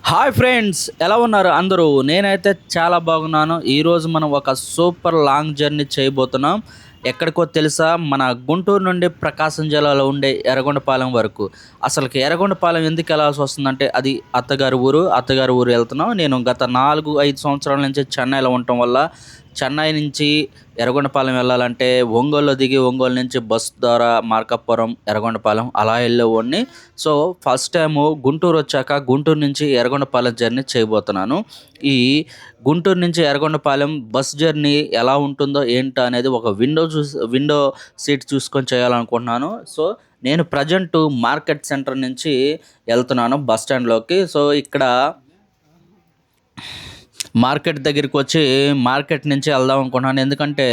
Hi friends, ఎలా ఉన్నారు అందరూ? నేనైతే చాలా బాగున్నాను. ఈరోజు మనం ఒక సూపర్ లాంగ్ జర్నీ చేయబోతున్నాం. ఎక్కడికో తెలుసా? మన గుంటూరు నుండి ప్రకాశం జిల్లాలో ఉండే ఎర్రగొండపాలెం వరకు. అసలుకి ఎర్రగొండపాలెం ఎందుకు వెళ్ళాల్సి వస్తుందంటే, అది అత్తగారి ఊరు వెళ్తున్నాం. నేను గత 4, 5 సంవత్సరాల నుంచి చెన్నైలో ఉండటం వల్ల, చెన్నై నుంచి ఎర్రగొండపాలెం వెళ్ళాలంటే ఒంగోలులో దిగి ఒంగోలు నుంచి బస్ ద్వారా మార్కాపురం, ఎర్రగొండపాలెం అలా వెళ్ళేవాడిని. సో ఫస్ట్ టైము గుంటూరు వచ్చాక గుంటూరు నుంచి ఎర్రగొండపాలెం జర్నీ చేయబోతున్నాను. ఈ గుంటూరు నుంచి ఎర్రగొండపాలెం బస్ జర్నీ ఎలా ఉంటుందో ఏంటో అనేది ఒక విండో సీట్ చూసుకొని చేయాలనుకుంటున్నాను. సో నేను ప్రజెంట్ మార్కెట్ సెంటర్ నుంచి వెళ్తున్నాను బస్ స్టాండ్లోకి. సో ఇక్కడ మార్కెట్ దగ్గరికి వచ్చి మార్కెట్ నుంచి వెళ్దాం అనుకుంటున్నాను. ఎందుకంటే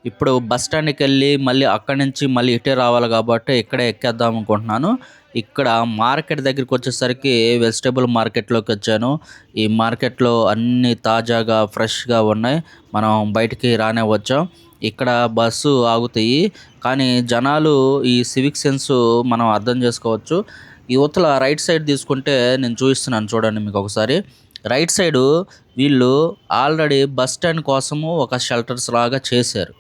ఇప్పుడు బస్ స్టాండ్కి వెళ్ళి మళ్ళీ అక్కడి నుంచి మళ్ళీ ఇటే రావాలి కాబట్టి ఇక్కడే ఎక్కేద్దాం అనుకుంటున్నాను. ఇక్కడ మార్కెట్ దగ్గరికి వచ్చేసరికి వెజిటేబుల్ మార్కెట్లోకి వచ్చాను. ఈ మార్కెట్లో అన్నీ తాజాగా ఫ్రెష్గా ఉన్నాయి. మనం బయటికి రానే వచ్చాం. ఇక్కడ బస్సు ఆగుతాయి, కానీ జనాలు ఈ సివిక్ సెన్స్ మనం అర్థం చేసుకోవచ్చు. యువతల రైట్ సైడ్ తీసుకుంటే నేను చూపిస్తున్నాను చూడండి మీకు ఒకసారి. రైట్ సైడు వీళ్ళు ఆల్రెడీ బస్ స్టాండ్ కోసము ఒక షెల్టర్స్ లాగా చేశారు.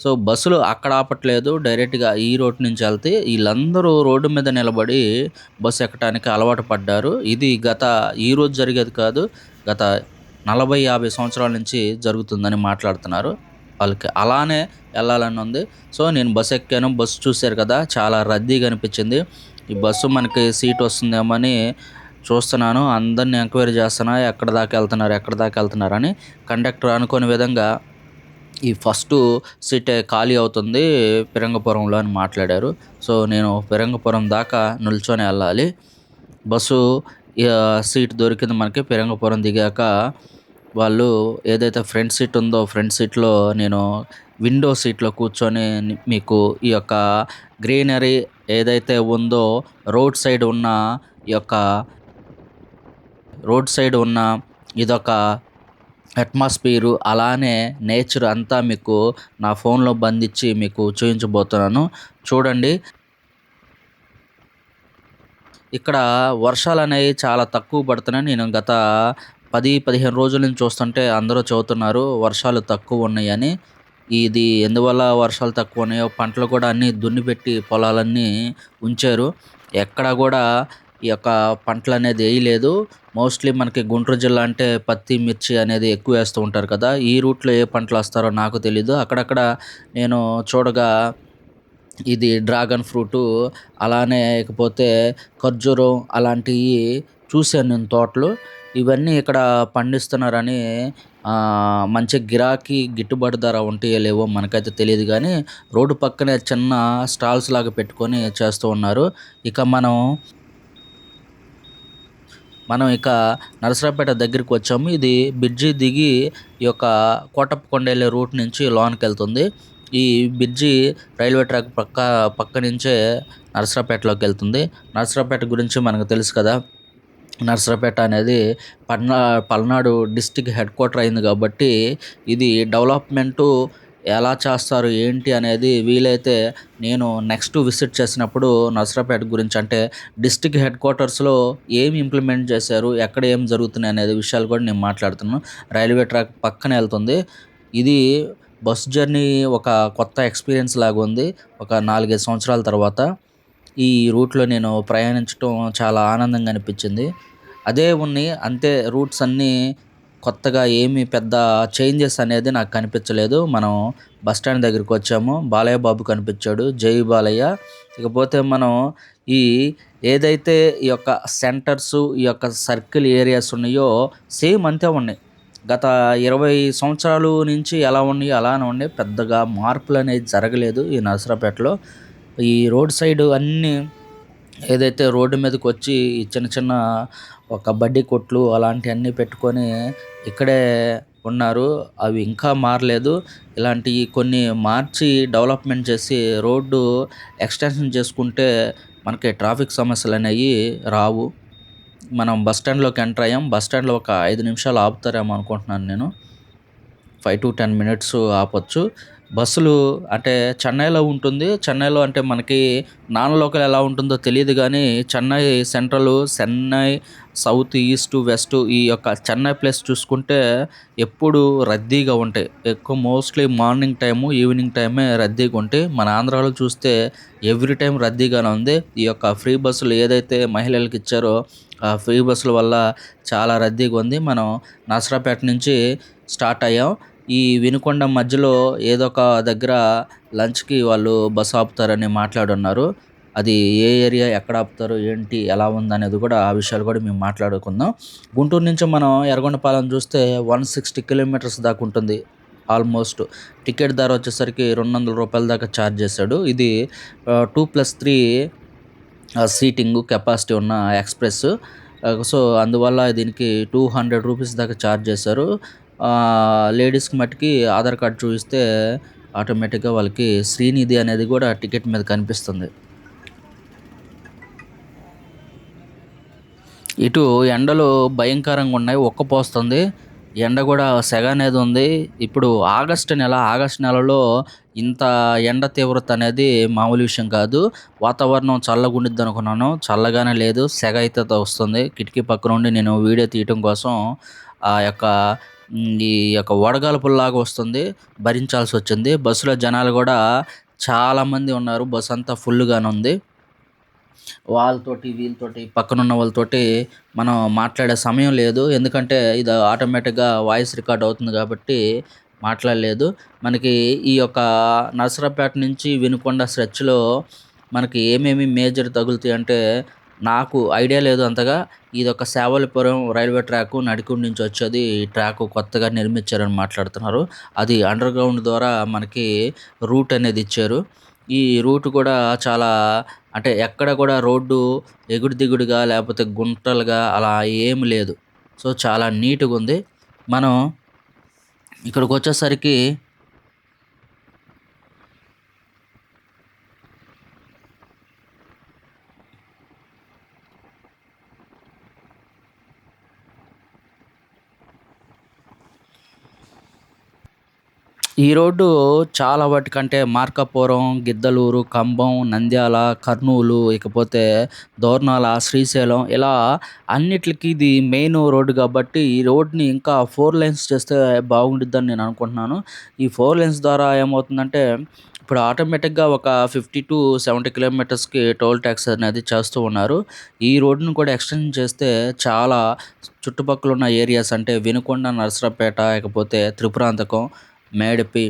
సో బస్సులు అక్కడ ఆపట్లేదు, డైరెక్ట్గా ఈ రోడ్ నుంచి వెళ్తే వీళ్ళందరూ రోడ్డు మీద నిలబడి బస్సు ఎక్కడానికి అలవాటు పడ్డారు. ఇది ఈరోజు జరిగేది కాదు, గత 40, 50 సంవత్సరాల నుంచి జరుగుతుందని మాట్లాడుతున్నారు. వాళ్ళకి అలానే వెళ్ళాలని ఉంది. సో నేను బస్సు ఎక్కాను. బస్సు చూశారు కదా, చాలా రద్దీగా అనిపించింది. ఈ బస్సు మనకి సీట్ వస్తుందేమో అని చూస్తున్నాను. అందరిని ఎంక్వైరీ చేస్తున్నా, ఎక్కడి దాకా వెళ్తున్నారని. కండక్టర్ అనుకోని విధంగా ఈ ఫస్ట్ సీటే ఖాళీ అవుతుంది ఫిరంగిపురంలో అని మాట్లాడారు. సో నేను ఫిరంగిపురం దాకా నిల్చొని వెళ్ళాలి. బస్సు సీట్ దొరికింది మనకి. ఫిరంగిపురం దిగాక వాళ్ళు ఏదైతే ఫ్రంట్ సీట్ ఉందో ఫ్రంట్ సీట్లో నేను విండో సీట్లో కూర్చొని మీకు ఈ యొక్క గ్రీనరీ ఏదైతే ఉందో ఈ యొక్క రోడ్ సైడ్ ఉన్న ఇదొక అట్మాస్ఫియరు, అలానే నేచర్ అంతా మీకు నా ఫోన్లో బంధించి మీకు చూపించబోతున్నాను. చూడండి, ఇక్కడ వర్షాలు అనేవి చాలా తక్కువ పడుతున్నాయి. నేను గత 10, 15 రోజుల నుంచి చూస్తుంటే అందరూ చెబుతున్నారు వర్షాలు తక్కువ ఉన్నాయని. ఇది ఎందువల్ల వర్షాలు తక్కువ ఉన్నాయో, పంటలు కూడా అన్నీ దున్నిపెట్టి పొలాలన్నీ ఉంచారు. ఎక్కడ కూడా ఈ యొక్క పంటలు అనేది వేయలేదు. మోస్ట్లీ మనకి గుంటూరు జిల్లా అంటే పత్తి, మిర్చి అనేది ఎక్కువ వేస్తూ ఉంటారు కదా. ఈ రూట్లో ఏ పంటలు వేస్తారో నాకు తెలీదు. అక్కడక్కడ నేను చూడగా ఇది డ్రాగన్ ఫ్రూటు, అలానే ఇకపోతే ఖర్జూరం అలాంటివి చూశాను నేను తోటలు. ఇవన్నీ ఇక్కడ పండిస్తున్నారని మంచి గిరాకీ గిట్టుబాటు ధర ఉంటాయో లేవో మనకైతే తెలియదు, కానీ రోడ్డు పక్కనే చిన్న స్టాల్స్ లాగా పెట్టుకొని చేస్తూ ఉన్నారు. ఇక మనం నరసరావుపేట దగ్గరికి వచ్చాము. ఇది బ్రిడ్జి దిగి ఈ యొక్క కోటప్పకొండ వెళ్ళే రూట్ నుంచి లోనికి వెళ్తుంది. ఈ బ్రిడ్జి రైల్వే ట్రాక్ పక్క నుంచే నరసరావుపేటలోకి వెళ్తుంది. నరసరావుపేట గురించి మనకు తెలుసు కదా. నరసరావుపేట అనేది పల్నాడు డిస్టిక్ హెడ్ క్వార్టర్ అయింది కాబట్టి ఇది డెవలప్మెంటు ఎలా చేస్తారు ఏంటి అనేది వీలైతే నేను నెక్స్ట్ విజిట్ చేసినప్పుడు నరసరావుపేట గురించి, అంటే డిస్టిక్ హెడ్ క్వార్టర్స్లో ఏమి ఇంప్లిమెంట్ చేశారు, ఎక్కడ ఏం జరుగుతున్నాయి అనేది విషయాలు కూడా నేను మాట్లాడుతున్నాను. రైల్వే ట్రాక్ పక్కనే వెళ్తుంది. ఇది బస్ జర్నీ ఒక కొత్త ఎక్స్పీరియన్స్ లాగా ఉంది. ఒక 4, 5 సంవత్సరాల తర్వాత ఈ రూట్లో నేను ప్రయాణించడం చాలా ఆనందంగా అనిపించింది. అదే అంతే రూట్స్ అన్నీ కొత్తగా ఏమీ పెద్ద చేంజెస్ అనేది నాకు కనిపించలేదు. మనం బస్ స్టాండ్ దగ్గరికి వచ్చాము. బాలయ్య బాబు కనిపించాడు, జై బాలయ్య. ఇకపోతే మనం ఈ ఏదైతే ఈ యొక్క సెంటర్సు, ఈ యొక్క సర్కిల్ ఏరియాస్ ఉన్నాయో సేమ్ అంతే ఉన్నాయి. గత 20 సంవత్సరాలు నుంచి ఎలా ఉన్నాయో అలానే ఉన్నాయి. పెద్దగా మార్పులు అనేది జరగలేదు ఈ నరసరావుపేటలో. ఈ రోడ్ సైడ్ అన్నీ ఏదైతే రోడ్డు మీదకి వచ్చి ఈ చిన్న చిన్న ఒక బడ్డీ కొట్లు అలాంటివన్నీ పెట్టుకొని ఇక్కడే ఉన్నారు. అవి ఇంకా మారలేదు. ఇలాంటివి కొన్ని మార్చి డెవలప్మెంట్ చేసి రోడ్డు ఎక్స్టెన్షన్ చేసుకుంటే మనకి ట్రాఫిక్ సమస్యలు అనేవి రావు. మనం బస్ స్టాండ్లోకి ఎంటర్ అయ్యాం. బస్ స్టాండ్లో ఒక 5 నిమిషాలు ఆపుతారేమో అనుకుంటున్నాను నేను. 5 to 10 minutes ఆపొచ్చు. బస్సులు అంటే చెన్నైలో ఉంటుంది. చెన్నైలో అంటే మనకి నాన్ లోకల్ ఎలా ఉంటుందో తెలీదు గానీ, Chennai central, Chennai south, east, west ఈ యొక్క చెన్నై ప్లేస్ చూసుకుంటే ఎప్పుడూ రద్దీగా ఉంటాయి. ఎక్కువ మోస్ట్‌లీ మార్నింగ్ టైము, ఈవినింగ్ టైమే రద్దీగా ఉంటాయి. మన ఆంధ్రాలో చూస్తే ఎవ్రీ టైమ్ రద్దీగానే ఉంది. ఈ యొక్క ఫ్రీ బస్సులు ఏదైతే మహిళలకి ఇచ్చారో, ఆ ఫ్రీ బస్సుల వల్ల చాలా రద్దీగా ఉంది. మనం నరసరావుపేట నుంచి స్టార్ట్ అయ్యాం. ఈ వినుకొండ మధ్యలో ఏదో ఒక దగ్గర లంచ్‌కి వాళ్ళు బస్ ఆపుతారని మాట్లాడున్నారు. అది ఏ ఏరియా, ఎక్కడ ఆపుతారు, ఏంటి, ఎలా ఉందనేది కూడా ఆ విషయాలు కూడా మేము మాట్లాడుకుందాం. గుంటూరు నుంచి మనం ఎర్రగొండపాలెం చూస్తే 160 కిలోమీటర్స్ దాకా ఉంటుంది. ఆల్మోస్ట్ టికెట్ ధర వచ్చేసరికి రూ. 200 దాకా ఛార్జ్ చేశాడు. ఇది 2+3 సీటింగు కెపాసిటీ ఉన్న ఎక్స్‌ప్రెస్. సో, అందువల్ల దీనికి రూ. 200 దాకా ఛార్జ్ చేశారు. లేడీస్‌కి మట్టుకి ఆధార్ కార్డ్ చూపిస్తే ఆటోమేటిక్‌గా వాళ్ళకి శ్రీనిధి అనేది కూడా టికెట్ మీద కనిపిస్తుంది. ఇటు ఎండలు భయంకరంగా ఉన్నాయి. ఉక్కపోస్తుంది. ఎండ కూడా సెగ అనేది ఉంది. ఇప్పుడు ఆగస్టు నెలలో ఇంత ఎండ తీవ్రత అనేది మామూలు విషయం కాదు. వాతావరణం చల్లగుండిద్దనుకున్నాను. చల్లగానే లేదు. సెగ అయితే వస్తుంది. కిటికీ పక్క నుండి నేను వీడియో తీయటం కోసం ఆ యొక్క ఈ యొక్క వడగాల్పుల్లాగా వస్తుంది. భరించాల్సొచ్చింది. బస్సులో జనాలు గూడా చాలామంది ఉన్నారు. బస్ అంతా ఫుల్లుగానే ఉంది. వాళ్ళతోటి, వీళ్ళతోటి, పక్కనున్న వాళ్ళతోటి మనం మాట్లాడే సమయం లేదు. ఎందుకంటే ఇది ఆటోమేటిక్‌గా వాయిస్ రికార్డ్ అవుతుంది కాబట్టి మాట్లాడలేదు. మనకి ఈ యొక్క నరసరావుపేట నుంచి వినుకొండ స్ట్రెచ్‌లో మనకి ఏమేమి మేజర్ తగులుతాయంటే, నాకు ఐడియా లేదు అంతగా. ఇదొక సేవలపురం రైల్వే ట్రాకు నడికుడి నుంచి వచ్చేది. ఈ ట్రాకు కొత్తగా నిర్మించారని మాట్లాడుతున్నారు. అది అండర్‌గ్రౌండ్ ద్వారా మనకి రూట్ అనేది ఇచ్చారు. ఈ రూట్ కూడా చాలా అంటే ఎక్కడ కూడా రోడ్డు ఎగుడు దిగుడుగా లేకపోతే గుంటలుగా అలా ఏమి లేదు. సో, చాలా నీట్‌గుంది. మనం ఇక్కడికొచ్చేసరికి ఈ రోడ్డు చాలా వాటికంటే మార్కాపురం, గిద్దలూరు, కంభం, నంద్యాల, కర్నూలు, ఇకపోతే దోర్నాల, శ్రీశైలం ఇలా అన్నిట్లికి ఇది మెయిన్ రోడ్డు కాబట్టి ఈ రోడ్‌ని ఇంకా 4 లైన్స్ చేస్తే బాగుండిద్దని నేను అనుకుంటున్నాను. ఈ 4 లైన్స్ ద్వారా ఏమవుతుందంటే ఇప్పుడు ఆటోమేటిక్‌గా ఒక 50-70 కిలోమీటర్స్‌కి టోల్ టాక్స్ అనేది చేస్తూ ఉన్నారు. ఈ రోడ్డుని కూడా ఎక్స్‌టెండ్ చేస్తే చాలా చుట్టుపక్కల ఉన్న ఏరియాస్ అంటే వినుకొండ, నరసరావుపేట, ఇకపోతే త్రిపురాంతకం, మేడిపి,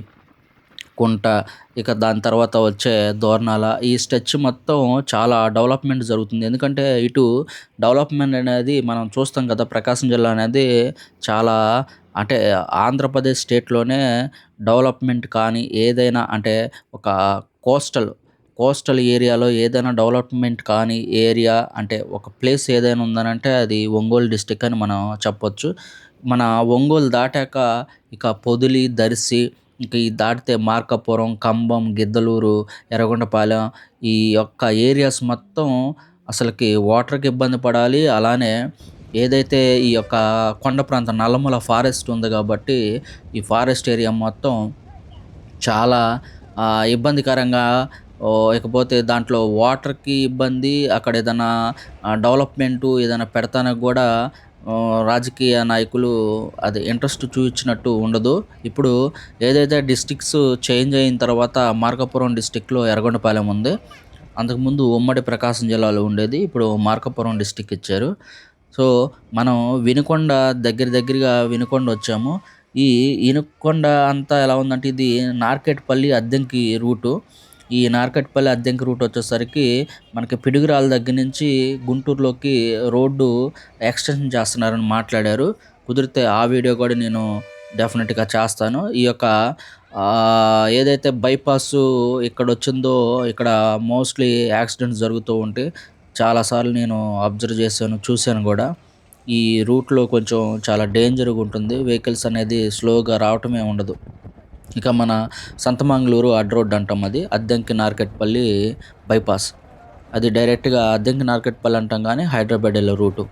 కుంట, ఇక దాని తర్వాత వచ్చే దోర్నాల ఈ స్ట్రెచ్ మొత్తం చాలా డెవలప్‌మెంట్ జరుగుతుంది. ఎందుకంటే ఇటు డెవలప్‌మెంట్ అనేది మనం చూస్తాం కదా! ప్రకాశం జిల్లా అనేది చాలా అంటే ఆంధ్రప్రదేశ్ స్టేట్‌లోనే డెవలప్‌మెంట్ కానీ ఏదైనా అంటే ఒక కోస్టల్, కోస్టల్ ఏరియాలో ఏదైనా డెవలప్‌మెంట్ కాని ఏరియా అంటే ఒక ప్లేస్ ఏదైనా ఉందనంటే అది ఒంగోలు డిస్ట్రిక్ట్ అని మనం చెప్పొచ్చు. మన ఒంగోలు దాటాక ఇక పొదిలి, దర్శి ఇంక ఇది దాటితే మార్కాపురం, కంభం, గిద్దలూరు, ఎర్రగొండపాలెం ఈ యొక్క ఏరియాస్ మొత్తం అసలకి వాటర్‌కి ఇబ్బంది పడాలి. అలానే ఏదైతే ఈ యొక్క కొండ ప్రాంతం నల్లమల ఫారెస్ట్ ఉంది గాబట్టి, ఈ ఫారెస్ట్ ఏరియా మొత్తం చాలా ఇబ్బందికరంగా ఇకపోతే దాంట్లో వాటర్‌కి ఇబ్బంది. అక్కడ ఏదన్నా డెవలప్‌మెంటు ఏదైనా పెడతానికి గూడా రాజకీయ నాయకులు అది ఇంట్రెస్ట్ చూయించినట్టు ఉండదు. ఇప్పుడు ఏదైతే డిస్ట్రిక్ట్స్ చేంజ్ అయిన తర్వాత మార్కాపురం డిస్ట్రిక్ట్‌లో ఎర్రగొండపాలెం ఉంది. అంతకుముందు ఉమ్మడి ప్రకాశం జిల్లాలో ఉండేది. ఇప్పుడు మార్కాపురం డిస్ట్రిక్ట్ ఇచ్చారు. సో, మనం వినుకొండ దగ్గరగా వినుకొండ వచ్చాము. ఈ ఇనుకొండ అంతా ఎలా ఉందంటే ఇది నార్కెట్పల్లి, అద్దంకి రూటు. ఈ నార్కెట్పల్లి, అద్దంకి రూట్ వచ్చేసరికి మనకి పిడుగురాళ్ళ దగ్గర నుంచి గుంటూరులోకి రోడ్డు ఎక్స్‌టెన్షన్ చేస్తున్నారని మాట్లాడారు. కుదిరితే ఆ వీడియో కూడా నేను డెఫినిట్‌గా చేస్తాను. ఈ యొక్క ఏదైతే బైపాసు ఇక్కడొచ్చిందో ఇక్కడ మోస్ట్‌లీ యాక్సిడెంట్స్ జరుగుతూ ఉంటాయి. చాలా సార్లు నేను అబ్జర్వ్ చేశాను, చూశాను గూడా. ఈ రూట్‌లో కొంచెం చాలా డేంజర్‌గా ఉంటుంది. వెహికల్స్ అనేది స్లోగా రావటమే ఉండదు. ఇక మన సంతమాంగులూరు అడ్డ రోడ్ అంటాం అది. అద్దంకి నార్కెట్పల్లి బైపాస్. అది డైరెక్ట్‌గా అద్దంకి నార్కెట్పల్లి అంటాం గానీ హైదరాబాద్ ఎళ్ళే రూటు.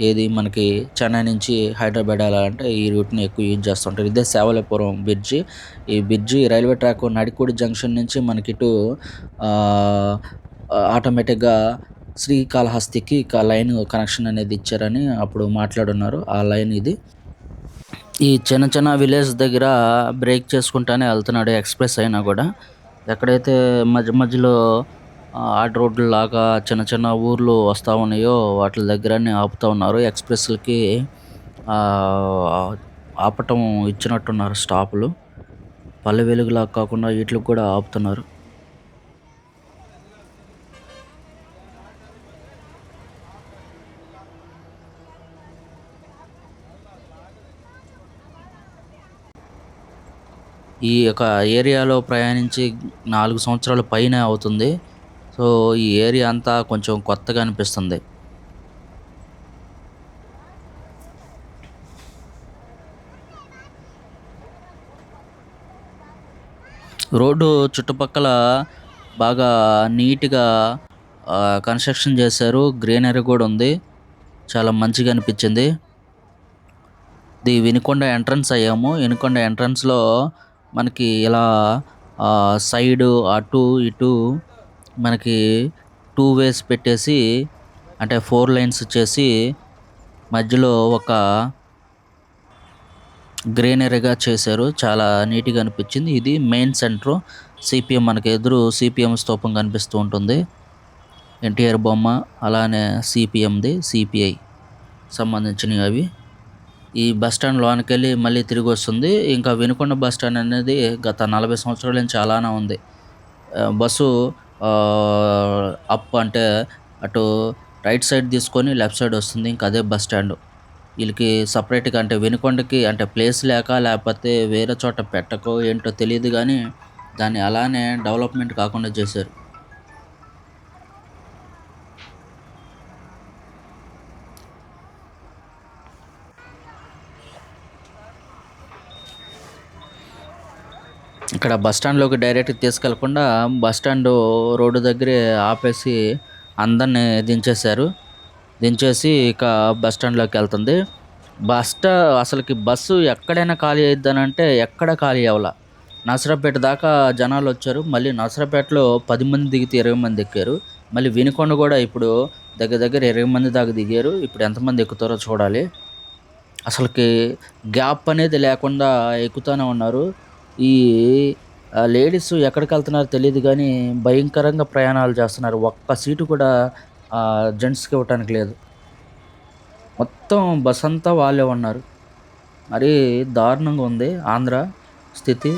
ఏది మనకి చెన్నై నుంచి హైదరాబాద్ వెళ్ళాలంటే ఈ రూట్‌ని ఎక్కువ యూజ్ చేస్తుంటారు. ఇదే సేవలపురం బ్రిడ్జి. ఈ bridge railway track Nadikudi junction నుంచి మనకిటు ఆహ్, ఆటోమేటిక్‌గా శ్రీకాళహస్తికి లైన్ కనెక్షన్ అనేది ఇచ్చారని అప్పుడు మాట్లాడున్నారు. ఆ లైన్ ఇది. ఈ చిన్న చిన్న విలేజ్ దగ్గర బ్రేక్ చేసుకుంటానే ఎళ్తున్నాడు ఎక్స్‌ప్రెస్ అయినా గూడా. ఎక్కడైతే మధ్య మధ్యలో అడ్డ రోడ్డులాగా చిన్న చిన్న ఊర్లు వస్తా ఉన్నాయో వాటిల దగ్గరనే ఆపుతా ఉన్నారు. ఎక్స్‌ప్రెస్‌లకి ఆహ్, ఆపటం ఇచ్చినట్టున్నారు స్టాపులు. పల్లె వెలుగులాగా కాకుండా ఈట్లికి కూడా ఆపుతున్నారు. ఈ యొక్క ఏరియాలో ప్రయాణించి 4 సంవత్సరాల పైనే అవుతుంది. సో, ఈ ఏరియా అంతా కొంచెం కొత్తగా అనిపిస్తుంది. రోడ్డు చుట్టుపక్కల బాగా నీట్‌గా కన్‌స్ట్రక్షన్ చేశారు. గ్రీనరీ కూడా ఉంది. చాలా మంచిగా అనిపించింది. ఇది వినుకొండ ఎంట్రన్స్ అయ్యాము. వినుకొండ ఎంట్రన్స్‌లో మనకి ఇలా సైడు అటు, ఇటు మనకి 2 వేస్ పెట్టేసి అంటే 4 లైన్స్ చేసి మధ్యలో ఒక గ్రీనరీగా చేశారు. చాలా నీట్‌గా అనిపించింది. ఇది మెయిన్ సెంటరు. సీపీఎం మనకి ఎదురు సీపీఎం స్తూపం కనిపిస్తూ ఉంటుంది. ఎన్టీఆర్ బొమ్మ అలానే సీపీఎంది, సిపిఐ సంబంధించినవి అవి. ఈ బస్ స్టాండ్ లోనకెళ్ళి మళ్ళీ తిరిగొస్తుంది. ఇంకా వినుకొండ బస్ స్టాండ్ అనేది గత 40 సంవత్సరాల నుంచి అలానే ఉంది. బస్సు అప్ అంటే అటు రైట్ సైడ్ తీసుకొని లెఫ్ట్ సైడ్ వస్తుంది. ఇంక అదే బస్ స్టాండు. ఈళ్ళకి సెపరేట్‌గా అంటే వినుకొండకి అంటే ప్లేస్ లేక లేపోతే వేరే చోట పెట్టకో ఏంటో తెలీదు గానీ, దాన్ని అలానే డెవలప్‌మెంట్ కాకుండా చేశారు. ఇక్కడ బస్ స్టాండ్‌లోకి డైరెక్ట్‌గా తీసుకెళ్ళకుండా బస్ స్టాండు రోడ్డు దగ్గరే ఆపేసి అందరిని దించేశారు. దించేసి ఇక బస్ స్టాండ్‌లోకెళ్తుంది. అసలకి బస్సు ఎక్కడైనా ఖాళీ అయిద్దనంటే ఎక్కడ ఖాళీ అవ్వల. నరసరావుపేట దాకా జనాలొచ్చారు. మళ్ళీ నరసరావుపేటలో 10 మంది దిగితే 20 మంది ఎక్కారు. మళ్ళీ వినుకొండ గూడా ఇప్పుడు దగ్గర దగ్గర 20 మంది దాకా దిగారు. ఇప్పుడు ఎంతమంది ఎక్కుతారో చూడాలి. అసలకి గ్యాప్ అనేది లేకుండా ఎక్కుతానే ఉన్నారు. ఈ లేడీస్ ఎక్కడికెళ్తున్నారో తెలీదు గానీ భయంకరంగా ప్రయాణాలు చేస్తున్నారు. ఒక్క సీటు కూడా జెంట్స్‌కి ఇవ్వటానికి లేదు. మొత్తం బస్సంతా వాళ్ళే ఉన్నారు. మరీ దారుణంగా ఉంది ఆంధ్ర స్థితి.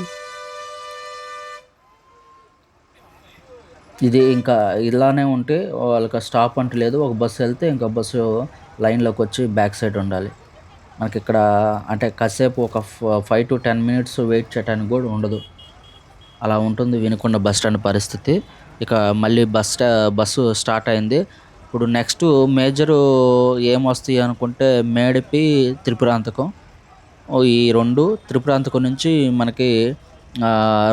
ఇది ఇంకా ఇలానే ఉంటే వాళ్ళకి స్టాప్ అంటూ లేదు. ఒక బస్సు ఎళ్తే ఇంకో బస్సు లైన్‌లోకొచ్చి బ్యాక్ సైడ్ ఉండాలి. మనకిక్కడ అంటే కాసేపు ఒక 5-10 మినిట్స్ వెయిట్ చేయటానికి గూడా ఉండదు. అలా ఉంటుంది వినుకొండ బస్ స్టాండ్ పరిస్థితి. ఇక మళ్ళీ బస్సు స్టార్ట్ అయింది. ఇప్పుడు నెక్స్టు మేజరు ఏమొస్తాయి అనుకుంటే మేడిపి, త్రిపురాంతకం. ఈ 2 త్రిపురాంతకం నుంచి మనకి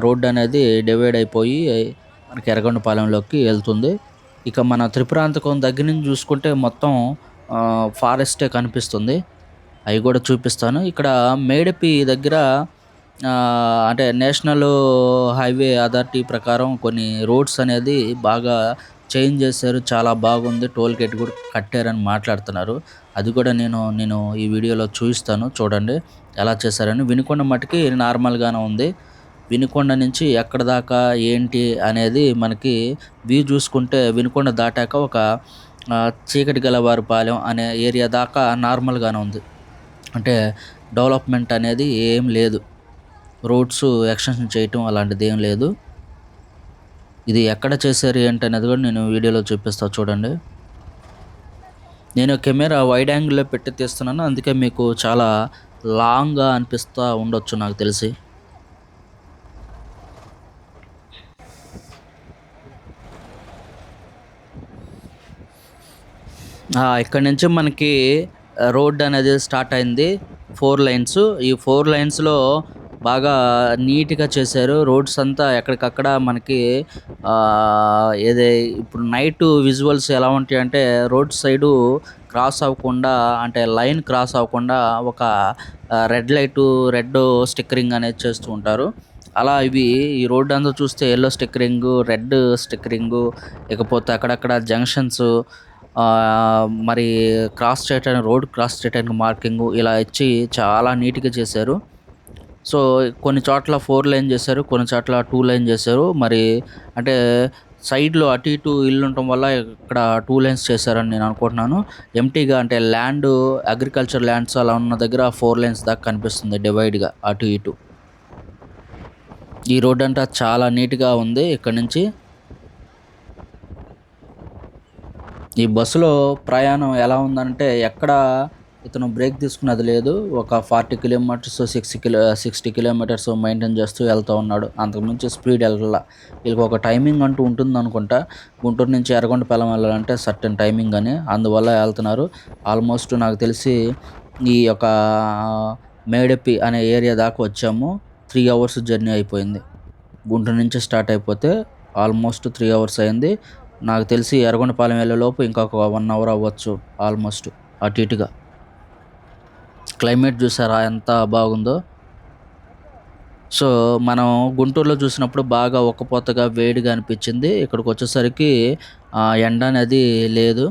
రోడ్డనేది డివైడ్ అయిపోయి మనకి ఎర్రగొండపాలెంలోకి ఎళ్తుంది. ఇక మన త్రిపురాంతకం దగ్గర నుంచి చూసుకుంటే మొత్తం ఫారెస్టే కనిపిస్తుంది. అయి గూడా చూపిస్తాను. ఇక్కడ మేడిపి దగ్గర అంటే నేషనల్ హైవే అథారిటీ ప్రకారం కొన్ని రోడ్స్ అనేది బాగా చేంజ్ చేశారు. చాలా బాగుంది. టోల్ గేట్ కూడా కట్టారని మాట్లాడుతున్నారు. అది కూడా నేను ఈ వీడియోలో చూయిస్తాను చూడండి. ఎలా చేశారని. వినుకొండ మట్టుకి నార్మల్‌గానే ఉంది. వినుకొండ నుంచి ఎక్కడి దాకా ఏంటి అనేది మనకి వ్యూ చూసుకుంటే వినుకొండ దాటాక ఒక చీకటి గలవారిపాలెం అనే ఏరియా దాకా నార్మల్‌గానే ఉంది. అంటే డెవలప్‌మెంట్ అనేది ఏం లేదు. రోడ్స్ ఎక్స్‌టెన్షన్ చేయటం అలాంటిదేం లేదు. ఇది ఎక్కడ చేశారు ఏంటనేది కూడా నేను వీడియోలో చూపిస్తా చూడండి. నేను కెమెరా వైడ్ యాంగిల్‌లో పెట్టి తీస్తున్నాను. అందుకే మీకు చాలా లాంగ్‌గా అనిపిస్తా ఉండొచ్చు నాకు తెలిసి. ఇక్కడి నుంచి మనకి రోడ్ అనేది స్టార్ట్ అయింది. 4 లైన్స్. ఈ 4 లైన్స్‌లో బాగా నీట్‌గా చేశారు. రోడ్స్ అంతా ఎక్కడికక్కడ మనకి ఏదే ఇప్పుడు నైటు విజువల్స్ ఎలా ఉంటాయంటే రోడ్ సైడు క్రాస్ అవ్వకుండా అంటే లైన్ క్రాస్ అవ్వకుండా ఒక రెడ్ స్టిక్కరింగ్ అనేది చేస్తూ ఉంటారు. అలా ఇవి ఈ రోడ్డంతా చూస్తే యెల్లో స్టిక్కరింగు, రెడ్ స్టిక్కరింగు, ఇకపోతే అక్కడక్కడ జంక్షన్స్ మరి రోడ్ క్రాస్ చేయటానికి మార్కింగు ఇలా ఇచ్చి చాలా నీట్‌గా చేశారు. సో, కొన్ని చోట్ల 4 లైన్ చేశారు. కొన్ని చోట్ల 2 లైన్ చేశారు. మరి అంటే సైడ్‌లో అటు ఇటు ఇల్లుండటం వల్ల ఇక్కడ 2 లైన్స్ చేశారని నేను అనుకుంటున్నాను. ఎంప్టీగా అంటే అగ్రికల్చర్ ల్యాండ్స్ అలా ఉన్న దగ్గర 4 లైన్స్ దాకా కనిపిస్తుంది డివైడ్‌గా అటు ఇటు. ఈ రోడ్డంతా చాలా నీట్‌గా ఉంది ఇక్కడి నుంచి. ఈ బస్సులో ప్రయాణం ఎలా ఉందంటే ఎక్కడ ఇతను బ్రేక్ తీసుకున్నది లేదు. ఒక 40 కిలోమీటర్స్, 60 కిలోమీటర్స్ మెయింటైన్ చేస్తూ వెళ్తూ ఉన్నాడు. అంతకుమించి స్పీడ్ వెళ్ళలా. వీళ్ళకి ఒక టైమింగ్ అంటూ ఉంటుందనుకుంటా. గుంటూరు నుంచి ఎర్రగొండపాలెం వెళ్ళాలంటే సర్టెన్ టైమింగ్ అని. అందువల్ల వెళ్తున్నారు. ఆల్మోస్ట్ నాకు తెలిసి ఈ యొక్క మేడెప్పి అనే ఏరియా దాకా వచ్చాము. 3 అవర్స్ జర్నీ అయిపోయింది. గుంటూరు నుంచి స్టార్ట్ అయిపోతే ఆల్మోస్ట్ 3 అవర్స్ అయింది. నాకు తెలిసి ఎర్రగొండపాలెం వెళ్ళేలోపు ఇంకొక 1 అవర్ అవ్వచ్చు ఆల్మోస్ట్ అటు ఇటుగా. క్లైమేట్ చూసారా ఎంత బాగుందో. సో, మనం గుంటూరులో చూసినప్పుడు బాగా ఉక్కపోతగా, వేడిగా అనిపించింది. ఇక్కడికి వచ్చేసరికి ఎండ అనేది లేదు.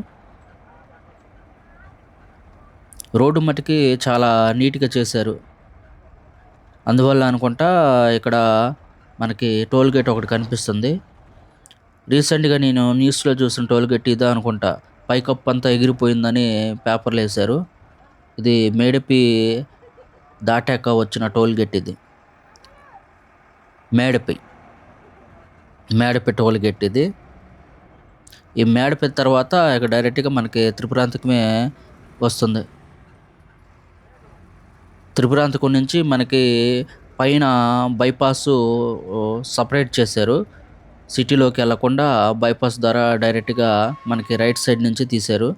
రోడ్డు మట్టుకి చాలా నీట్‌గా చేశారు. అందువల్ల అనుకుంటా ఇక్కడ మనకి టోల్ గేట్ ఒకటి కనిపిస్తుంది. రీసెంట్‌గా నేను న్యూస్‌లో చూసిన టోల్ గేట్ ఇదే అనుకుంటా. పైకప్పు అంతా ఎగిరిపోయిందని పేపర్‌లో ఏశారు. ఇది మేడెప్పి దాటాక వచ్చిన టోల్ గేట్ ఇది. మేడెప్పి. మేడెప్పి టోల్ గేట్ ఇది. ఈ మేడెప్పి తర్వాత ఇక డైరెక్ట్‌గా మనకి త్రిపురాంతకమే వస్తుంది. త్రిపురాంతకం నుంచి మనకి పైన బైపాసు సెపరేట్ చేశారు. సిటీలోకి వెళ్ళకుండా బైపాస్ ద్వారా డైరెక్ట్‌గా మనకి రైట్ సైడ్ నుంచి తీశారు.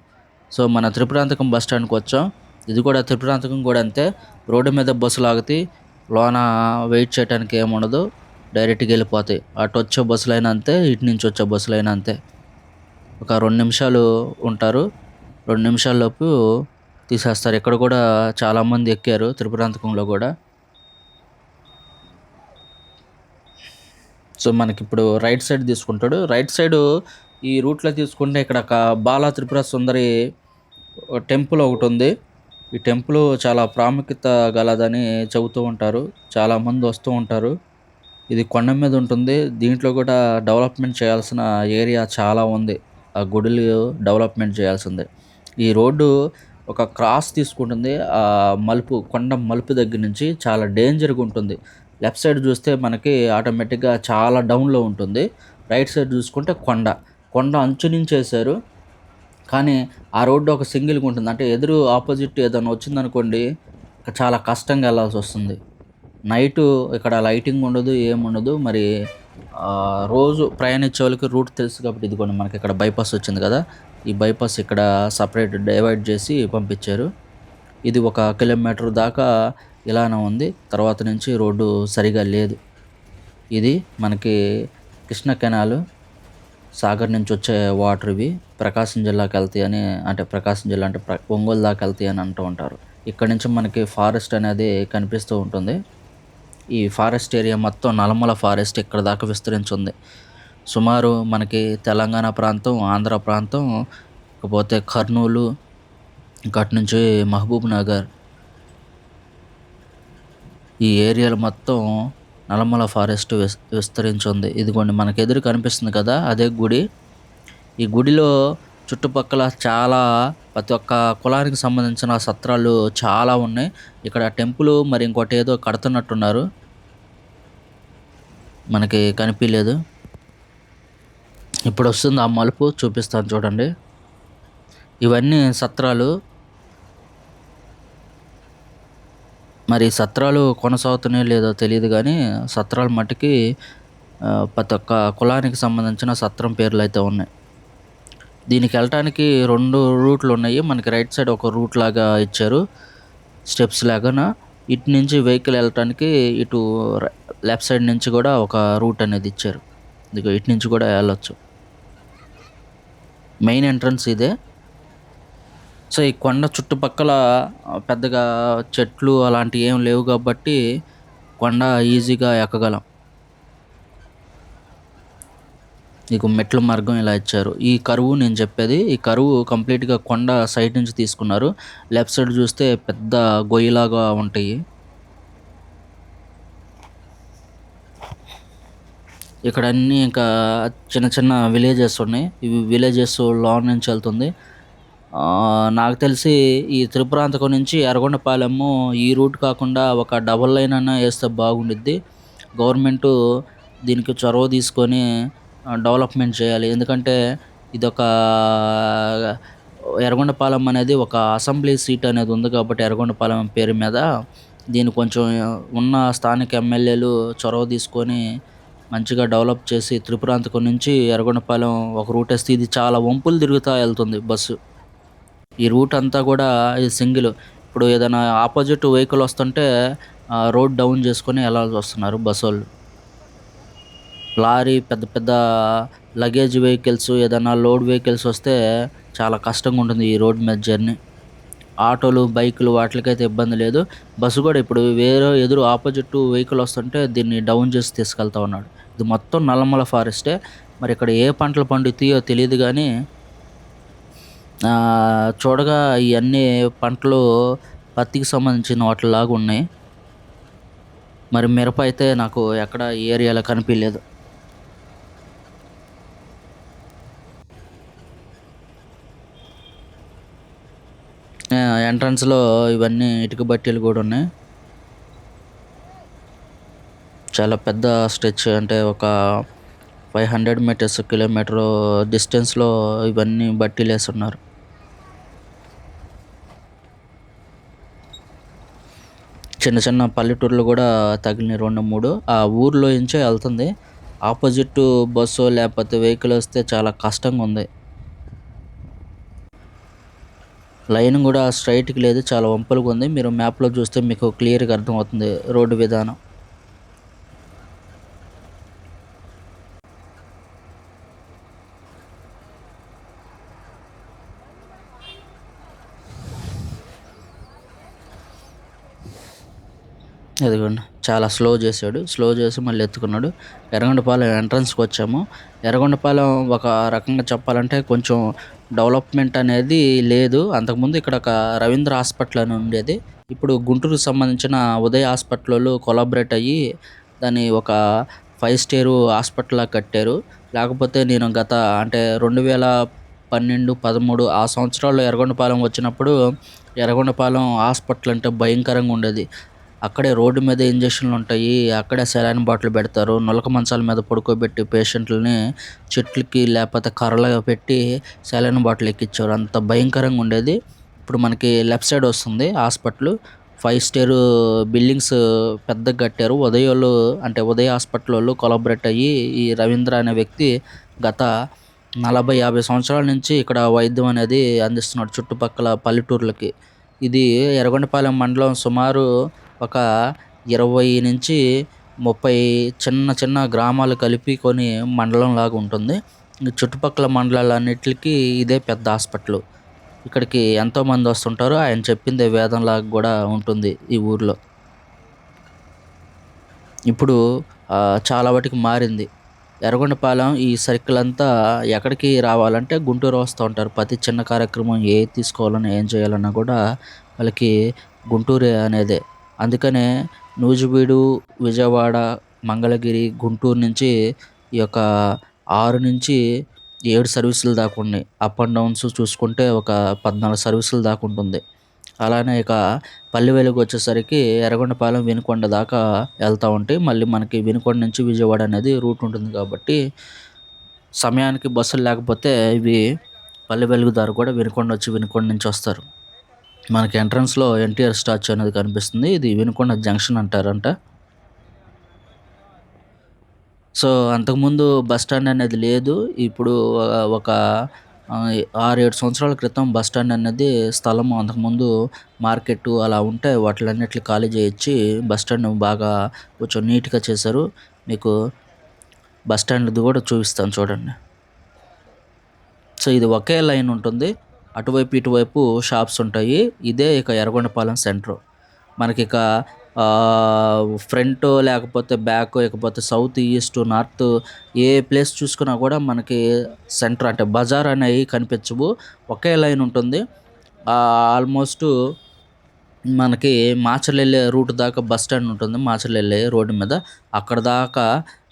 సో, మన త్రిపురాంతకం బస్ స్టాండ్‌కి వచ్చాం. ఇది కూడా త్రిపురాంతకం కూడా అంతే. రోడ్డు మీద బస్సులు ఆగుతాయి. లోన వెయిట్ చేయడానికి ఏముండదు. డైరెక్ట్‌గా వెళ్ళిపోతాయి. అటు వచ్చే బస్సులైనా అంతే. ఇటు నుంచి వచ్చే బస్సులైనా అంతే. ఒక 2 నిమిషాలు ఉంటారు. 2 నిమిషాల్లోపు తీసేస్తారు. ఇక్కడ కూడా చాలామంది ఎక్కారు త్రిపురాంతకంలో కూడా. సో, మనకిప్పుడు రైట్ సైడ్ తీసుకుంటాడు. రైట్ సైడు ఈ రూట్‌లో తీసుకుంటే ఇక్కడ ఒక బాలా త్రిపుర సుందరి టెంపుల్ ఒకటుంది. ఈ టెంపుల్ చాలా ప్రాముఖ్యత గలదని చెబుతూ ఉంటారు. చాలామంది వస్తూ ఉంటారు. ఇది కొండ మీద ఉంటుంది. దీంట్లో కూడా డెవలప్‌మెంట్ చేయాల్సిన ఏరియా చాలా ఉంది. ఆ గుడులు డెవలప్‌మెంట్ చేయాల్సిందే. ఈ రోడ్డు ఒక క్రాస్ తీసుకుంటుంది. కొండ మలుపు దగ్గర నుంచి చాలా డేంజర్‌గా ఉంటుంది. లెఫ్ట్ సైడ్ చూస్తే మనకి ఆటోమేటిక్‌గా చాలా డౌన్‌లో ఉంటుంది. రైట్ సైడ్ చూసుకుంటే కొండ. కొండ అంచు నుంచి ఏశారు. కానీ ఆ రోడ్డు ఒక సింగిల్‌గా ఉంటుంది. అంటే ఎదురు ఆపోజిట్ ఏదైనా వచ్చిందనుకోండి చాలా కష్టంగా వెళ్ళాల్సొస్తుంది. నైటు ఇక్కడ లైటింగ్ ఉండదు, ఏముండదు. మరి రోజు ప్రయాణించేవాళ్ళకి రూట్ తెలుసు కాబట్టి ఇదిగోండి మనకి ఇక్కడ బైపాస్ వచ్చింది కదా! ఈ బైపాస్ ఇక్కడ సెపరేట్ డివైడ్ చేసి పంపించారు. ఇది 1 కిలోమీటర్ దాకా ఇలానే ఉంది. తర్వాత నుంచి రోడ్డు సరిగా లేదు. ఇది మనకి కృష్ణా కెనాలు సాగర్ నుంచి వచ్చే వాటర్ ఇవి. ప్రకాశం జిల్లాకి వెళ్తాయని అంటే ప్రకాశం జిల్లా అంటే ఒంగోలు దాకా వెళ్తాయని అంటూ ఉంటారు. ఇక్కడ నుంచి మనకి ఫారెస్ట్ అనేది కనిపిస్తూ ఉంటుంది. ఈ ఫారెస్ట్ ఏరియా మొత్తం నల్లమల ఫారెస్ట్ ఇక్కడ దాకా విస్తరించి ఉంది. సుమారు మనకి తెలంగాణ ప్రాంతం, ఆంధ్ర ప్రాంతం, ఇకపోతే కర్నూలు, అటు నుంచి మహబూబ్ నగర్ ఈ ఏరియాలు మొత్తం నల్లమల ఫారెస్ట్ విస్తరించి ఉంది. ఇదిగోండి మనకు ఎదురు కనిపిస్తుంది కదా! అదే గుడి. ఈ గుడిలో చుట్టుపక్కల ప్రతి ఒక్క కులానికి సంబంధించిన సత్రాలు చాలా ఉన్నాయి. ఇక్కడ టెంపుల్ మరి ఇంకోటి ఏదో కడుతున్నట్టున్నారు. మనకి కనిపియలేదు. ఇప్పుడు వస్తుంది ఆ మలుపు చూపిస్తాను చూడండి. ఇవన్నీ సత్రాలు. మరి సత్రాలు కొనసాగుతున్నాయో లేదో తెలీదు గానీ సత్రాల మట్టుకి ప్రతి ఒక్క కులానికి సంబంధించిన సత్రం పేర్లయితే ఉన్నాయి. దీనికి వెళ్ళటానికి 2 రూట్లు ఉన్నాయి. మనకి రైట్ సైడ్ ఒక రూట్ లాగా ఇచ్చారు. స్టెప్స్ లాగాన. ఇటు నుంచి వెహికల్ వెళ్ళటానికి ఇటు ర లెఫ్ట్ సైడ్ నుంచి కూడా ఒక రూట్ అనేది ఇచ్చారు. ఇదిగో ఇటు నుంచి కూడా వెళ్ళొచ్చు. మెయిన్ ఎంట్రన్స్ ఇదే. సో, ఈ కొండ చుట్టుపక్కల పెద్దగా చెట్లు అలాంటివి ఏం లేవు కాబట్టి కొండ ఈజీగా ఎక్కగలం. నీకు మెట్ల మార్గం ఇలా ఇచ్చారు. ఈ కరువు నేను చెప్పేది. ఈ కరువు కంప్లీట్‌గా కొండ సైడ్ నుంచి తీసుకున్నారు. లెఫ్ట్ సైడ్ చూస్తే పెద్ద గొయ్యిలాగా ఉంటాయి. ఇక్కడ అన్నీ ఇంకా చిన్న చిన్న విలేజెస్ ఉన్నాయి. ఇవి విలేజెస్ లోన నుంచి వెళ్తుంది. నాకు తెలిసి ఈ త్రిపురాంతకం నుంచి ఎర్రగొండపాలెము ఈ రూట్ కాకుండా ఒక డబుల్ లైన్ అన్నా ఏస్తే బాగుండిద్ది. గవర్నమెంటు దీనికి చొరవ తీసుకొని డెవలప్‌మెంట్ చేయాలి. ఎందుకంటే ఇదొక ఎర్రగొండపాలెం అనేది ఒక అసెంబ్లీ సీట్ అనేది ఉంది కాబట్టి ఎర్రగొండపాలెం పేరు మీద దీన్ని కొంచెం ఉన్న స్థానిక ఎమ్మెల్యేలు చొరవ తీసుకొని మంచిగా డెవలప్ చేసి త్రిపురాంతకం నుంచి ఎర్రగొండపాలెం ఒక రూట్ ఏస్తే ఇది చాలా వంపులు తిరుగుతా ఎళ్తుంది బస్సు. ఈ రూట్ అంతా కూడా ఇది సింగిల్. ఇప్పుడు ఏదైనా ఆపోజిట్ వెహికల్ వస్తుంటే రోడ్ డౌన్ చేసుకొని ఎళ్ళాల్సొస్తున్నారు బస్సోళ్ళు. లారీ పెద్ద పెద్ద లగేజ్ వెహికల్స్ ఏదైనా లోడ్ వెహికల్స్ వస్తే చాలా కష్టంగా ఉంటుంది ఈ రోడ్ మీద జర్నీ. ఆటోలు, బైకులు వాటిలకైతే ఇబ్బంది లేదు. బస్సు కూడా ఇప్పుడు వేరే ఎదురు ఆపోజిట్ వెహికల్ వస్తుంటే దీన్ని డౌన్ చేసి తీసుకెళ్తా ఉన్నాడు. ఇది మొత్తం నల్లమల ఫారెస్టే. మరి ఇక్కడ ఏ పంటలు పండుతాయో తెలీదు గానీ చూడగా ఇయన్నీ పంటలు పత్తికి సంబంధించిన వాటిలాగా ఉన్నాయి. మరి మిరప అయితే నాకు ఎక్కడ ఈ ఏరియాలో కనిపియలేదు. ఎంట్రన్స్‌లో ఇవన్నీ ఇటుక బట్టీలు కూడా ఉన్నాయి. చాలా పెద్ద స్ట్రెచ్ అంటే ఒక 500 మీటర్స్, కిలోమీటరు డిస్టెన్స్‌లో ఇవన్నీ బట్టీలేసున్నారు. చిన్న చిన్న పల్లెటూర్లు కూడా తగిలినాయి 2, 3. ఆ ఊర్లో నుంచే ఎళ్తుంది. ఆపోజిట్ బస్సో లేకపోతే వెహికల్ వస్తే చాలా కష్టంగా ఉంది. లైన్ కూడా స్ట్రెయిట్‌గా లేదు. చాలా వంపులుగా ఉంది. మీరు మ్యాప్‌లో చూస్తే మీకు క్లియర్‌గా అర్థమవుతుంది రోడ్డు విధానం. ఇదిగోండి చాలా స్లో చేశాడు. స్లో చేసి మళ్ళీ ఎత్తుకున్నాడు. ఎర్రగొండపాలెం ఎంట్రన్స్‌కొచ్చాము. ఎర్రగొండపాలెం ఒక రకంగా చెప్పాలంటే కొంచెం డెవలప్‌మెంట్ అనేది లేదు. అంతకుముందు ఇక్కడ ఒక రవీంద్ర హాస్పిటల్ అని ఉండేది. ఇప్పుడు గుంటూరుకి సంబంధించిన ఉదయ్ హాస్పిటలోళ్ళు కొలాబరేట్ అయ్యి దాన్ని ఒక 5 స్టార్ హాస్పిటల్‌లా కట్టారు. లేకపోతే నేను గత అంటే 2012, 13 ఆ సంవత్సరాల్లో ఎర్రగొండపాలెం వచ్చినప్పుడు ఎర్రగొండపాలెం హాస్పిటల్ అంటే భయంకరంగా ఉండేది. అక్కడే రోడ్డు మీదే ఇంజెక్షన్‌లుంటాయి. అక్కడే సెలైన్ బాటిల్ పెడతారు. నులక మంచాల మీద పడుకోబెట్టి పేషెంట్‌లని చెట్లకి లేపోతే కర్రలుగా పెట్టి సెలైన్ బాటిల్ ఎక్కిచ్చేవారు. అంత భయంకరంగా ఉండేది. ఇప్పుడు మనకి లెఫ్ట్ సైడ్ వస్తుంది హాస్పిటలు. 5 స్టార్ బిల్డింగ్స్ పెద్దగా కట్టారు. ఉదయోళ్ళు అంటే ఉదయ్ హాస్పిటలోళ్ళు కొలాబరేట్ అయ్యి ఈ రవీంద్ర అనే వ్యక్తి గత 40, 50 సంవత్సరాల నుంచి ఇక్కడ వైద్యం అనేది అందిస్తున్నాడు చుట్టుపక్కల పల్లెటూర్లకి. ఇది ఎర్రగొండపాలెం మండలం సుమారు ఒక 20-30 చిన్న చిన్న గ్రామాలు కలుపుకొని మండలంలాగా ఉంటుంది. ఈ చుట్టుపక్కల మండలాలన్నిట్లికి ఇదే పెద్ద హాస్పిటలు. ఇక్కడికి ఎంతోమంది వస్తుంటారు. ఆయన చెప్పిందే వేదంలాగా కూడా ఉంటుంది ఈ ఊర్లో. ఇప్పుడు చాలా వాటికి మారింది. ఎర్రగొండపాలెం ఈ సర్కిల్ అంతా ఎక్కడికి రావాలంటే గుంటూరు వస్తూ ఉంటారు. ప్రతి చిన్న కార్యక్రమం ఏది తీసుకోవాలన్నా, ఏం చేయాలన్నా కూడా వాళ్ళకి గుంటూరే అనేదే. అందుకనే నూజివీడు, విజయవాడ, మంగళగిరి, గుంటూరు నుంచి ఈ యొక్క 6-7 సర్వీసులు దాకా ఉన్నాయి. అప్ అండ్ డౌన్స్ చూసుకుంటే ఒక 14 సర్వీసుల దాకా ఉంటుంది. అలానే ఇక పల్లె వెలుగు వచ్చేసరికి ఎర్రగొండపాలెం, వినుకొండ దాకా వెళ్తా ఉంటాయి. మళ్ళీ మనకి వినుకొండ నుంచి విజయవాడ అనేది రూట్ ఉంటుంది కాబట్టి సమయానికి బస్సులు లేకపోతే ఇవి పల్లె వెలుగు దారి కూడా వినుకొండ వచ్చి వినుకొండ నుంచి వస్తారు. మనకి ఎంట్రన్స్‌లో ఎన్టీఆర్ స్టాచ్యూ అనేది కనిపిస్తుంది. ఇది వినుకొండ జంక్షన్ అంటారంట. సో, అంతకుముందు బస్ స్టాండ్ అనేది లేదు. ఇప్పుడు ఒక 6, 7 సంవత్సరాల క్రితం బస్ స్టాండ్ అనేది స్థలం అంతకుముందు మార్కెట్టు అలా ఉంటే వాటిలన్నిటిని ఖాళీ చేయించి బస్ స్టాండ్ బాగా కొంచెం నీట్‌గా చేశారు. మీకు బస్ స్టాండ్‌ది కూడా చూపిస్తాను చూడండి. సో, ఇది ఒకే లైన్ ఉంటుంది. అటువైపు, ఇటువైపు షాప్స్ ఉంటాయి. ఇదే ఇక ఎర్రగొండపాలెం సెంటరు. మనకిక ఫ్రంటో లేకపోతే బ్యాకో ఇకపోతే సౌత్, ఈస్ట్, నార్త్ ఏ ప్లేస్ చూసుకున్నా కూడా మనకి సెంటర్ అంటే బజార్ అనేవి కనిపించవు. ఒకే లైన్ ఉంటుంది. ఆల్మోస్టు మనకి మాచర్లు వెళ్ళే రూట్ దాకా బస్ స్టాండ్ ఉంటుంది. మాచర్లు వెళ్ళే రోడ్డు మీద. అక్కడ దాకా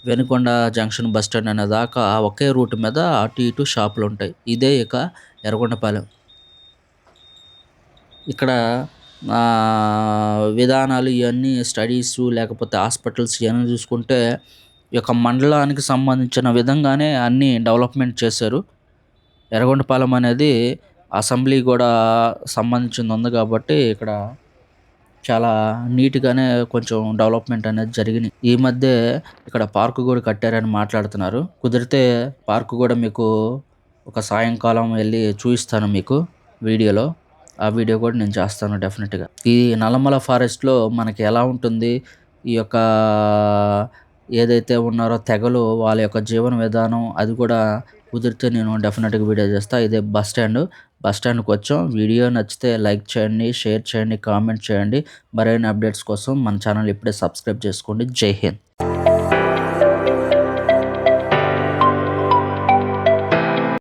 వెనుకొండ జంక్షన్ బస్ స్టాండ్ అనే దాకా ఒకే రూట్ మీద అటు ఇటు షాపులుంటాయి. ఇదే ఇక ఎర్రగొండపాలెం. ఇక్కడ విధానాలు ఇవన్నీ స్టడీసు లేకపోతే హాస్పిటల్స్ ఇవన్నీ చూసుకుంటే ఈ యొక్క మండలానికి సంబంధించిన విధంగానే అన్నీ డెవలప్‌మెంట్ చేశారు. ఎర్రగొండపాలెం అనేది అసెంబ్లీ కూడా సంబంధించింది ఉంది కాబట్టి ఇక్కడ చాలా నీట్‌గానే కొంచెం డెవలప్‌మెంట్ అనేది జరిగినాయి. ఈ మధ్యే ఇక్కడ పార్క్ కూడా కట్టారని మాట్లాడుతున్నారు. కుదిరితే పార్క్ కూడా మీకు ఒక సాయంకాలం వెళ్లి చూయిస్తాను మీకు వీడియోలో. ఆ వీడియో కూడా నేను చేస్తాను డెఫినిట్‌గా. ఈ నల్లమల ఫారెస్ట్‌లో మనకి ఎలా ఉంటుంది? ఈ యొక్క ఏదైతే ఉన్నారో తెగలు వాళ్ళ యొక్క జీవన విధానం అది కూడా కుదిరితే నేను డెఫినిట్‌గా వీడియో చేస్తా. ఇదే బస్ స్టాండు. బస్ స్టాండ్‌కొచ్చాం. వీడియో నచ్చితే లైక్ చేయండి, షేర్ చేయండి, కామెంట్ చేయండి. మరిన్ని అప్డేట్స్ కోసం మన ఛానల్ ఇప్పుడే సబ్స్క్రైబ్ చేసుకోండి. జై హింద్.